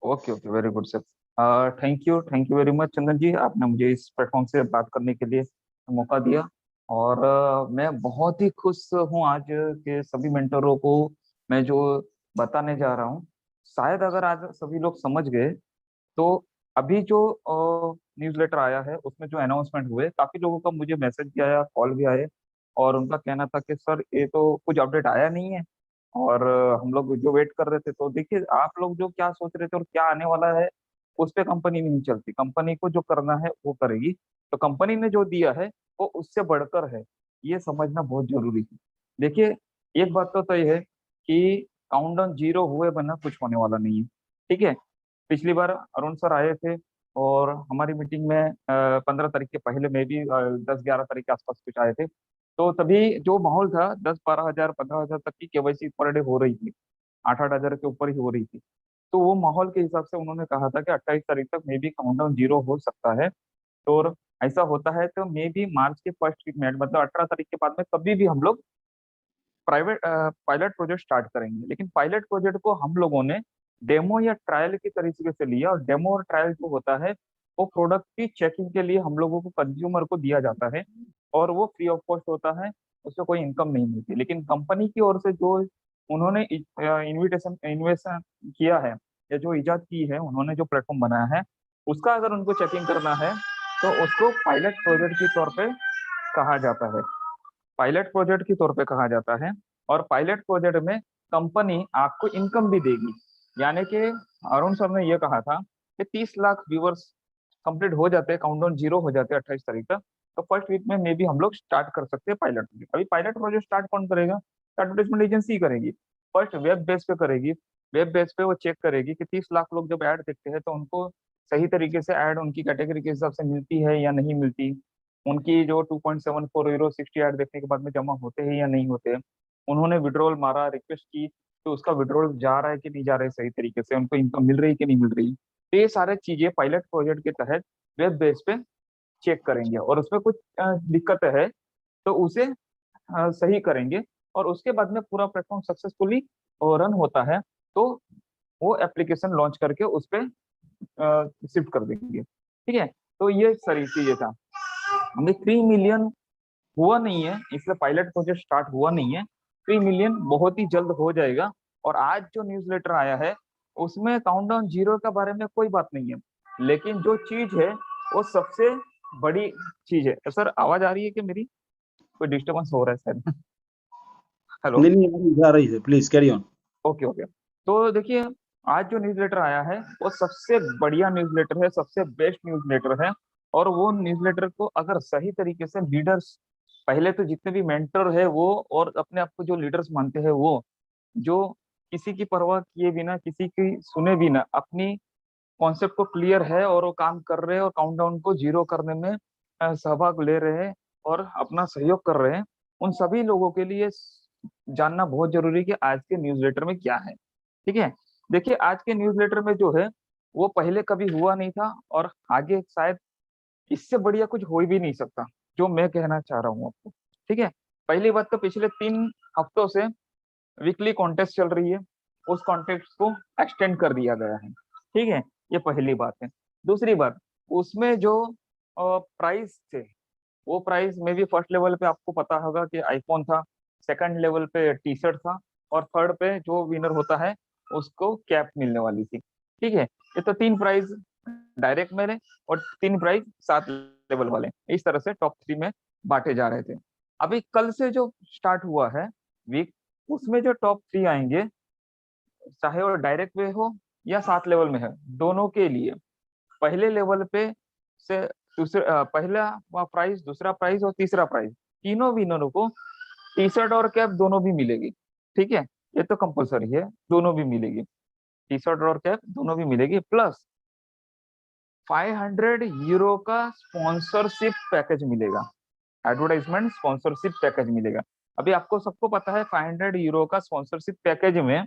Okay okay, very good sir. Thank you very much Chandan ji, आपने मुझे इस प्लेटफॉर्म से बात करने के लिए मौका दिया। और मैं बहुत ही खुश हूँ आज के सभी मेंटरों को मैं जो बताने जा रहा हूँ। शायद अगर आज सभी लोग समझ गए तो अभी जो न्यूज़लेटर आया है उसमें जो अनाउंसमेंट हुए, काफी लोगों का मुझे मैसेज भी आया, कॉल भी आए। और उनका कहना था कि सर ये तो कुछ अपडेट आया नहीं है। और हम लोग जो वेट कर रहे थे, तो देखिए आप लोग जो क्या सोच रहे थे और क्या आने वाला है उस पे कंपनी नहीं चलती। कंपनी को जो करना है वो करेगी। तो कंपनी ने जो दिया है वो उससे बढ़कर है, ये समझना बहुत जरूरी है। देखिए, एक बात तो तय है कि काउंटडाउन जीरो हुए बिना कुछ होने वाला नहीं है। ठीक है। पिछली बार अरुण सर आए थे और हमारी मीटिंग में 15 तारीख के पहले में भी 10-11 तारीख के आसपास कुछ आए थे। तो तभी जो माहौल था, 10-12 हजार 15 हजार तक की केवाईसी पर डे हो रही थी। 8-8 हजार के ऊपर ही हो रही थी। तो वो माहौल के हिसाब से उन्होंने कहा था कि 28 तारीख तक मे बी काउंटडाउन जीरो हो सकता है। तो और ऐसा होता है तो मे बी मार्च के फर्स्ट वीक में, मतलब 18 तारीख के बाद में कभी भी हम लोग प्राइवेट पायलट प्रोजेक्ट स्टार्ट करेंगे। लेकिन पायलट प्रोजेक्ट को हम लोगों ने डेमो या ट्रायल के तरीके से लिया, और डेमो और ट्रायल जो होता है वो प्रोडक्ट की चेकिंग के लिए हम लोगों को कंज्यूमर को दिया जाता है। और वो फ्री ऑफ कॉस्ट होता है, उससे कोई इनकम नहीं मिलती। लेकिन कंपनी की ओर से जो उन्होंने इन्विटेशन इन्वेस्ट किया है या जो इजाद की है, उन्होंने जो प्लेटफॉर्म बनाया है, उसका अगर उनको चेकिंग करना है तो उसको पायलट प्रोजेक्ट के तौर पे कहा जाता है। पायलट प्रोजेक्ट के तौर पे कहा जाता है। और पायलट प्रोजेक्ट में कंपनी आपको इनकम भी देगी। यानी कि अरुण सर ने यह कहा था कि 30 लाख व्यूवर्स कंप्लीट हो जाते हैं, काउंटडाउन जीरो हो जाते हैं 28 तारीख तक। तो फर्स्ट वीक में मे बी हम लोग स्टार्ट कर सकते हैं पायलट प्रोजेक्ट। अभी पायलट प्रोजेक्ट स्टार्ट कौन करेगा? एडवर्टाइजमेंट एजेंसी करेगी। फर्स्ट वेब बेस पे करेगी। वेब बेस पे वो चेक करेगी कि 30 लाख लोग जब ऐड देखते हैं तो उनको सही तरीके से ऐड उनकी कैटेगरी के हिसाब से मिलती है या नहीं मिलती। उनकी जो 2.74 यूरो 60 ऐड देखने के बाद में जमा होते हैं या नहीं होते। उन्होंने विड्रॉल मारा, रिक्वेस्ट की, तो उसका विड्रॉल जा रहा है कि नहीं जा रहा है सही तरीके से, उनको इनकम मिल रही है कि नहीं मिल रही। तो ये सारे चीजें पायलट प्रोजेक्ट के तहत वेब बेस पे चेक करेंगे, और उसमें कुछ दिक्कत है तो उसे सही करेंगे। और उसके बाद में पूरा प्लेटफॉर्म सक्सेसफुली रन होता है तो वो एप्लीकेशन लॉन्च करके उस पर शिफ्ट कर देंगे। ठीक है। तो ये सारी चीजें था। हमें 3 मिलियन हुआ नहीं है, इसलिए पायलट प्रोजेक्ट स्टार्ट हुआ नहीं है। 3 मिलियन बहुत ही जल्द हो जाएगा। और आज जो न्यूज़लेटर आया है उसमें काउंटडाउन जीरो के बारे में कोई बात नहीं है। लेकिन जो चीज है वो सबसे बड़ी चीज है। सर आवाज आ रही है कि मेरी? कोई डिस्टरबेंस हो रहा है सर? हेलो। नहीं नहीं, आवाज आ रही है, please carry on. Okay okay. तो देखिए, आज जो न्यूज़लेटर आया है वो सबसे बढ़िया न्यूज़लेटर है, सबसे बेस्ट न्यूज़लेटर है। और वो न्यूज़लेटर को अगर सही तरीके से लीडर्स, पहले तो जितने भी मेंटर है वो, और अपने आप को जो लीडर्स मानते हैं वो, जो किसी की परवाह किए बिना, किसी की सुने बिना अपनी कॉन्सेप्ट को क्लियर है और वो काम कर रहे हैं और काउंटडाउन को जीरो करने में सहभाग ले रहे हैं और अपना सहयोग कर रहे हैं, उन सभी लोगों के लिए जानना बहुत जरूरी है कि आज के न्यूज़लेटर में क्या है। ठीक है। देखिए, आज के न्यूज़लेटर में जो है वो पहले कभी हुआ नहीं था, और आगे शायद इससे बढ़िया कुछ हो ही भी नहीं सकता, जो मैं कहना चाह रहा हूँ आपको। ठीक है। पहली बात तो पिछले 3 हफ्तों से वीकली कॉन्टेस्ट चल रही है, उस कॉन्टेस्ट को एक्सटेंड कर दिया गया है। ठीक है। ये पहली बात है। दूसरी बात, उसमें जो प्राइस थे, वो प्राइस में भी फर्स्ट लेवल पे आपको पता होगा कि आईफोन था, सेकंड लेवल पे टी शर्ट था, और थर्ड पे जो विनर होता है उसको कैप मिलने वाली थी। ठीक है। ये तो 3 प्राइज डायरेक्ट मेरे, और 3 प्राइज 7 लेवल वाले, इस तरह से टॉप 3 में बांटे जा रहे थे। अभी कल से जो स्टार्ट हुआ है वीक, उसमें जो टॉप 3 आएंगे, चाहे वो डायरेक्ट वे हो या 7 लेवल में है, दोनों के लिए पहले लेवल पे से दूसरे पहला प्राइज, दूसरा प्राइज और तीसरा प्राइज, तीनों विनरों को टी शर्ट और कैप दोनों भी मिलेगी। ठीक है। ये तो कंपलसरी है, दोनों भी मिलेगी। टी शर्ट और कैप दोनों भी मिलेगी, प्लस 500 यूरो का स्पॉन्सरशिप पैकेज मिलेगा। एडवर्टाइजमेंट स्पॉन्सरशिप पैकेज मिलेगा। अभी आपको सबको पता है 500 यूरो का स्पॉन्सरशिप पैकेज में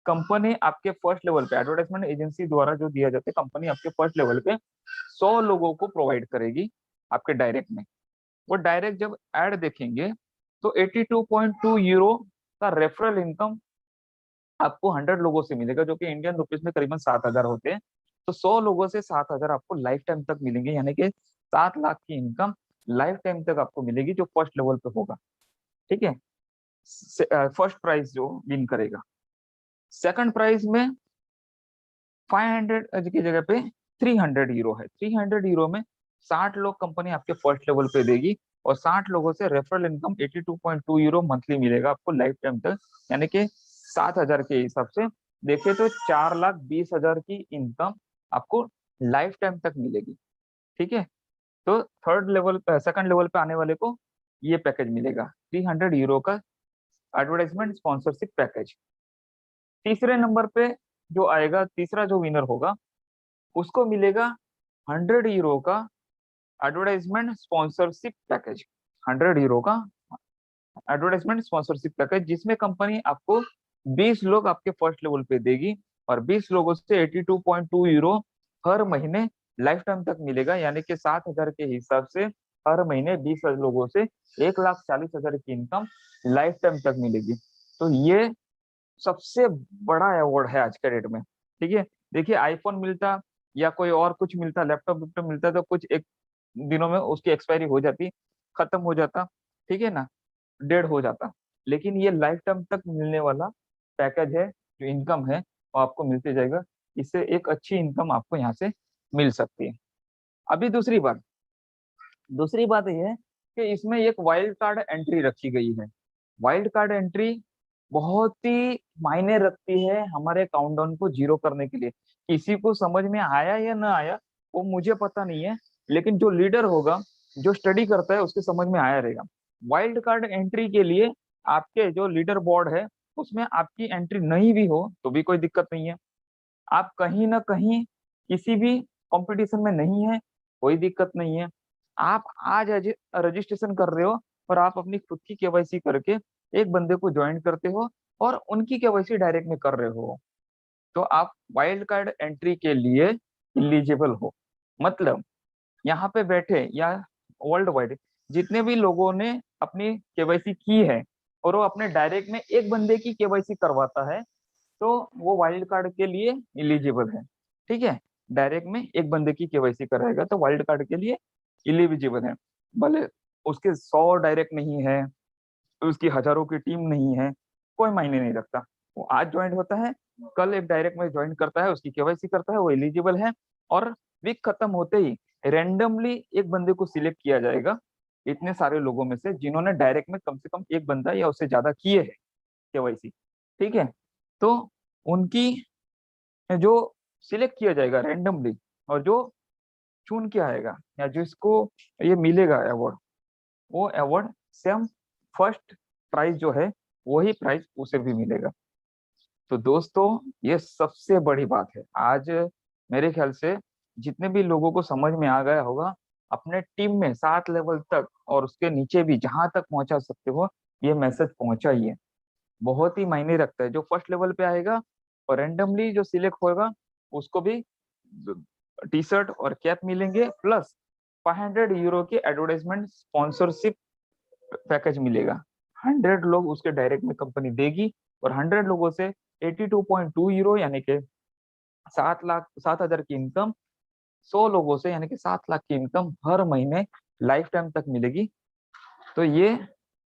कंपनी आपके फर्स्ट लेवल पे एडवर्टाइजमेंट एजेंसी द्वारा जो दिया जाता है, कंपनी आपके फर्स्ट लेवल पे 100 लोगों को प्रोवाइड करेगी आपके डायरेक्ट में। वो डायरेक्ट जब ऐड देखेंगे तो 82.2 यूरो का रेफरल इनकम आपको 100 लोगों से मिलेगा, जो कि इंडियन रुपीज में करीबन 7,000 होते हैं। तो 100 लोगों से 7,000 आपको लाइफ टाइम तक मिलेंगे, यानी कि 7 लाख की इनकम लाइफ टाइम तक आपको मिलेगी, जो फर्स्ट लेवल पे होगा। ठीक है, फर्स्ट प्राइज जो विन करेगा। सेकंड प्राइज में 500 की जगह पे 300 यूरो है। 300 यूरो में 60 लोग कंपनी आपके फर्स्ट लेवल पे देगी, और 60 लोगों से रेफरल इनकम 82.2 यूरो मंथली मिलेगा आपको लाइफ टाइम तक, यानी कि 7,000 के हिसाब से देखे तो 4,20,000 की इनकम आपको लाइफ टाइम तक मिलेगी। ठीक है, तो थर्ड लेवल सेकंड लेवल पे आने वाले को ये पैकेज मिलेगा, 300 यूरो का एडवर्टाइजमेंट स्पॉन्सरशिप पैकेज। तीसरे नंबर पे जो आएगा, तीसरा जो विनर होगा, उसको मिलेगा 100 यूरो का एडवर्टाइजमेंट स्पॉन्सरशिप पैकेज। 100 यूरो का एडवर्टाइजमेंट स्पॉन्सरशिप पैकेज, जिसमें कंपनी आपको 20 लोग आपके फर्स्ट लेवल पे देगी, और 20 लोगों से 82.2 यूरो हर महीने लाइफ टाइम तक मिलेगा, यानी कि 7,000 के हिसाब से हर महीने 20 लोगों से 1,40,000 की इनकम लाइफ टाइम तक मिलेगी। तो ये सबसे बड़ा अवार्ड है आज के डेट में। ठीक है, देखिए आईफोन मिलता या कोई और कुछ मिलता, लैपटॉप वैपटॉप मिलता, तो कुछ एक दिनों में उसकी एक्सपायरी हो जाती, खत्म हो जाता, ठीक है ना, डेड हो जाता। लेकिन ये लाइफ टाइम तक मिलने वाला पैकेज है, जो इनकम है वो आपको मिलते जाएगा। इससे एक अच्छी इनकम आपको यहाँ से मिल सकती है। अभी दूसरी बात यह है कि इसमें एक वाइल्ड कार्ड एंट्री रखी गई है। वाइल्ड कार्ड एंट्री बहुत ही मायने रखती है हमारे काउंटडाउन को जीरो करने के लिए। किसी को समझ में आया या ना आया वो मुझे पता नहीं है, लेकिन जो लीडर होगा, जो स्टडी करता है, उसके समझ में आया रहेगा। वाइल्ड कार्ड एंट्री के लिए आपके जो लीडर बोर्ड है, उसमें आपकी एंट्री नहीं भी हो तो भी कोई दिक्कत नहीं है। आप कहीं ना कहीं किसी भी कंपटीशन में नहीं है, कोई दिक्कत नहीं है। आप आज रजिस्ट्रेशन कर रहे हो और आप अपनी खुद की केवाईसी करके एक बंदे को ज्वाइन करते हो और उनकी केवाईसी डायरेक्ट में कर रहे हो, तो आप वाइल्ड कार्ड एंट्री के लिए एलिजिबल हो। मतलब यहाँ पे बैठे या वर्ल्ड वाइड जितने भी लोगों ने अपनी केवाईसी की है और वो अपने डायरेक्ट में एक बंदे की केवाईसी करवाता है, तो वो वाइल्ड कार्ड के लिए एलिजिबल है। ठीक है, डायरेक्ट में एक बंदे की केवाईसी कराएगा तो वाइल्ड कार्ड के लिए एलिजिबल है। भले उसके 100 डायरेक्ट नहीं है, उसकी हजारों की टीम नहीं है, कोई मायने नहीं रखता। वो आज ज्वाइन होता है, कल एक डायरेक्ट में ज्वाइन करता है, उसकी केवाईसी करता है, वो एलिजिबल है। और वीक खत्म होते ही रेंडमली एक बंदे को सिलेक्ट किया जाएगा इतने सारे लोगों में से जिन्होंने डायरेक्ट में कम से कम एक बंदा या उससे ज्यादा किए है केवाईसी। ठीक है, तो उनकी जो सिलेक्ट किया जाएगा रैंडमली, और जो चुन के आएगा या जिसको ये मिलेगा अवार्ड, वो अवार्ड सेम फर्स्ट प्राइज जो है वही प्राइज उसे भी मिलेगा। तो दोस्तों, ये सबसे बड़ी बात है आज। मेरे ख्याल से जितने भी लोगों को समझ में आ गया होगा, अपने टीम में 7 लेवल तक और उसके नीचे भी जहां तक पहुंचा सकते हो, ये मैसेज पहुंचाइए। बहुत ही मायने रखता है। जो फर्स्ट लेवल पे आएगा और रेंडमली जो सिलेक्ट होगा, उसको भी टी शर्ट और कैप मिलेंगे, प्लस 500 यूरो की एडवर्टाइजमेंट स्पॉन्सरशिप पैकेज मिलेगा। 100 लोग उसके डायरेक्ट में कंपनी देगी, और 100 लोगों से 82.2 यूरो यानी कि 7,07,000 की इनकम, 100 लोगों से यानी कि 7 लाख की इनकम हर महीने लाइफ टाइम तक मिलेगी। तो ये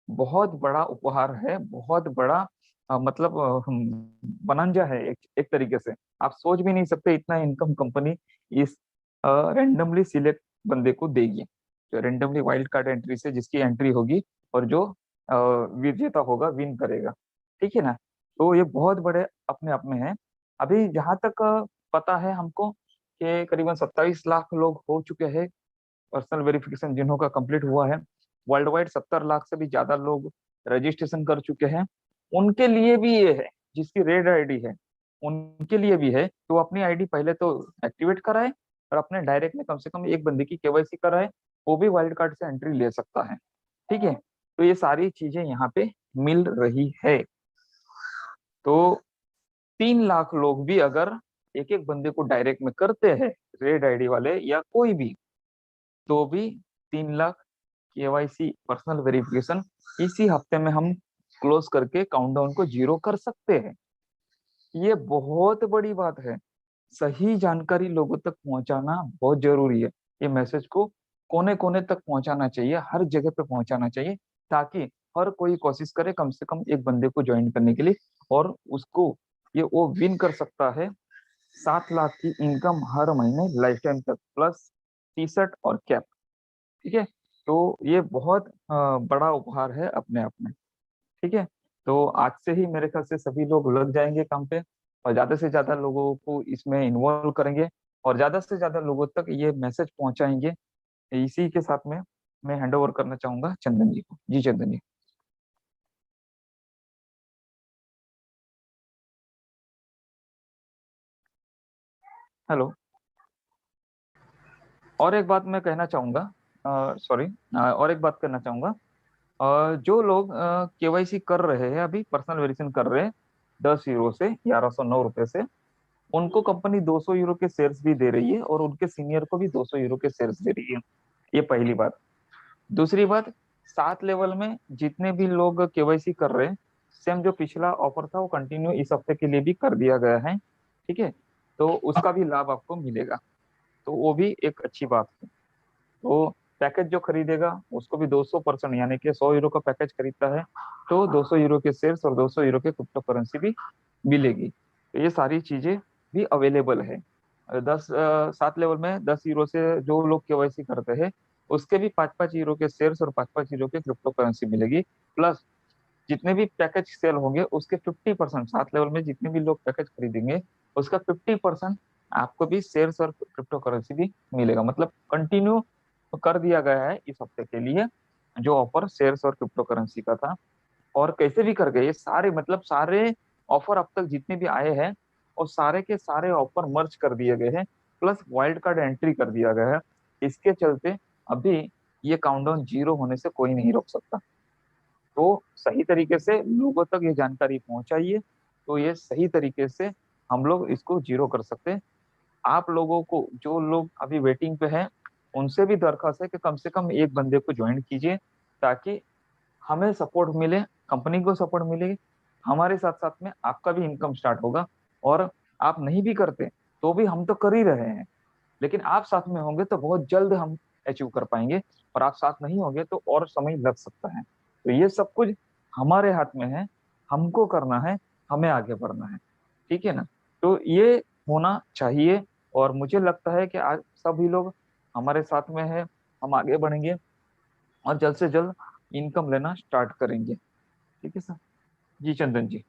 बहुत बड़ा उपहार है, बहुत बड़ा मतलब बनंजा है एक तरीके से। आप सोच भी नहीं सकते इतना इनकम कंपनी इस रैंडमली सिलेक्ट बंदे को देगी, जो रैंडमली वाइल्ड कार्ड एंट्री से जिसकी एंट्री होगी, और जो विजेता होगा, विन करेगा। ठीक है ना, तो ये बहुत बड़े अपने आप में है। अभी जहां तक पता है हमको कि करीबन 27 लाख लोग हो चुके हैं पर्सनल वेरिफिकेशन जिन्हों का कंप्लीट हुआ है। वर्ल्ड वाइड 70 लाख से भी ज्यादा लोग रजिस्ट्रेशन कर चुके हैं। उनके लिए भी ये है, जिसकी रेड आईडी है उनके लिए भी है, तो अपनी आईडी पहले तो एक्टिवेट कराए और अपने डायरेक्ट में कम से कम एक बंदे की केवाईसी कराए, वो भी वाइल्ड कार्ड से एंट्री ले सकता है। ठीक है, तो ये सारी चीजें यहाँ पे मिल रही है। तो 3 लाख लोग भी अगर एक एक बंदे को डायरेक्ट में करते हैं, रेड आईडी वाले या कोई भी, तो भी 3 लाख केवाईसी पर्सनल वेरिफिकेशन इसी हफ्ते में हम क्लोज करके काउंटडाउन को जीरो कर सकते हैं। ये बहुत बड़ी बात है। सही जानकारी लोगों तक पहुंचाना बहुत जरूरी है। ये मैसेज को कोने कोने तक पहुंचाना चाहिए, हर जगह पे पहुंचाना चाहिए, ताकि हर कोई कोशिश करे कम से कम एक बंदे को ज्वाइन करने के लिए। और उसको ये वो विन कर सकता है 7 लाख की इनकम हर महीने लाइफ टाइम तक, प्लस टी शर्ट और कैप। ठीक है। तो ये बहुत बड़ा उपहार है अपने आप में। ठीक है। तो आज से ही मेरे ख्याल से सभी लोग लग जाएंगे काम पे, और ज्यादा से ज्यादा लोगों को इसमें इन्वॉल्व करेंगे, और ज्यादा से ज्यादा लोगों तक ये मैसेज पहुंचाएंगे। इसी के साथ में मैं हैंड ओवर करना चाहूंगा चंदन जी को। जी चंदन जी। हेलो। और एक बात मैं कहना चाहूंगा, सॉरी, और एक बात करना चाहूंगा। जो लोग केवाईसी कर रहे हैं, अभी पर्सनल वेरिफिकेशन कर रहे हैं 10 यूरो से, 1109 रुपए से, उनको कंपनी 200 यूरो के शेयर्स भी दे रही है, और उनके सीनियर को भी 200 यूरो के शेयर्स दे रही है। ये पहली बात। दूसरी बात, 7 लेवल में जितने भी लोग केवाईसी कर रहे हैं, सेम जो पिछला ऑफर था वो कंटिन्यू इस हफ्ते के लिए भी कर दिया गया है। ठीक है। तो उसका भी लाभ आपको मिलेगा। तो वो भी एक अच्छी बात है। तो पैकेज जो खरीदेगा उसको भी 200% यानी कि 100 यूरो का पैकेज खरीदता है तो 200 यूरो के शेयर्स और 200 यूरो के क्रिप्टो करेंसी भी मिलेगी। तो ये सारी चीजें भी अवेलेबल है। 7 लेवल में 10 यूरो से जो लोग केवाईसी करते हैं, उसके भी 5-5 यूरो के शेयर्स और 5-5 यूरो के क्रिप्टो करेंसी मिलेगी। प्लस जितने भी पैकेज सेल होंगे उसके 50%, 7 लेवल में जितने भी लोग पैकेज खरीदेंगे उसका 50% आपको भी शेयर्स और क्रिप्टो करेंसी भी मिलेगा। मतलब कंटिन्यू कर दिया गया है इस हफ्ते के लिए जो ऑफर शेयर्स और क्रिप्टो करेंसी का था। और कैसे भी कर गए ये सारे, मतलब सारे ऑफर अब तक जितने भी आए हैं, और सारे के सारे ऑफर मर्ज कर दिए गए हैं, प्लस वाइल्ड कार्ड एंट्री कर दिया गया है। इसके चलते अभी ये काउंटडाउन जीरो होने से कोई नहीं रोक सकता। तो सही तरीके से लोगों तक ये जानकारी पहुंचाइए, तो ये सही तरीके से हम लोग इसको जीरो कर सकते हैं। आप लोगों को, जो लोग अभी वेटिंग पे हैं, उनसे भी दरखास्त है कि कम से कम एक बंदे को ज्वाइन कीजिए, ताकि हमें सपोर्ट मिले, कंपनी को सपोर्ट मिले, हमारे साथ साथ में आपका भी इनकम स्टार्ट होगा। और आप नहीं भी करते तो भी हम तो कर ही रहे हैं, लेकिन आप साथ में होंगे तो बहुत जल्द हम अचीव कर पाएंगे। और आप साथ नहीं होंगे तो और समय लग सकता है। तो ये सब कुछ हमारे हाथ में है, हमको करना है, हमें आगे बढ़ना है। ठीक है ना। तो ये होना चाहिए। और मुझे लगता है कि आज सभी लोग हमारे साथ में है, हम आगे बढ़ेंगे और जल्द से जल्द इनकम लेना स्टार्ट करेंगे। ठीक है सर। जी चंदन जी।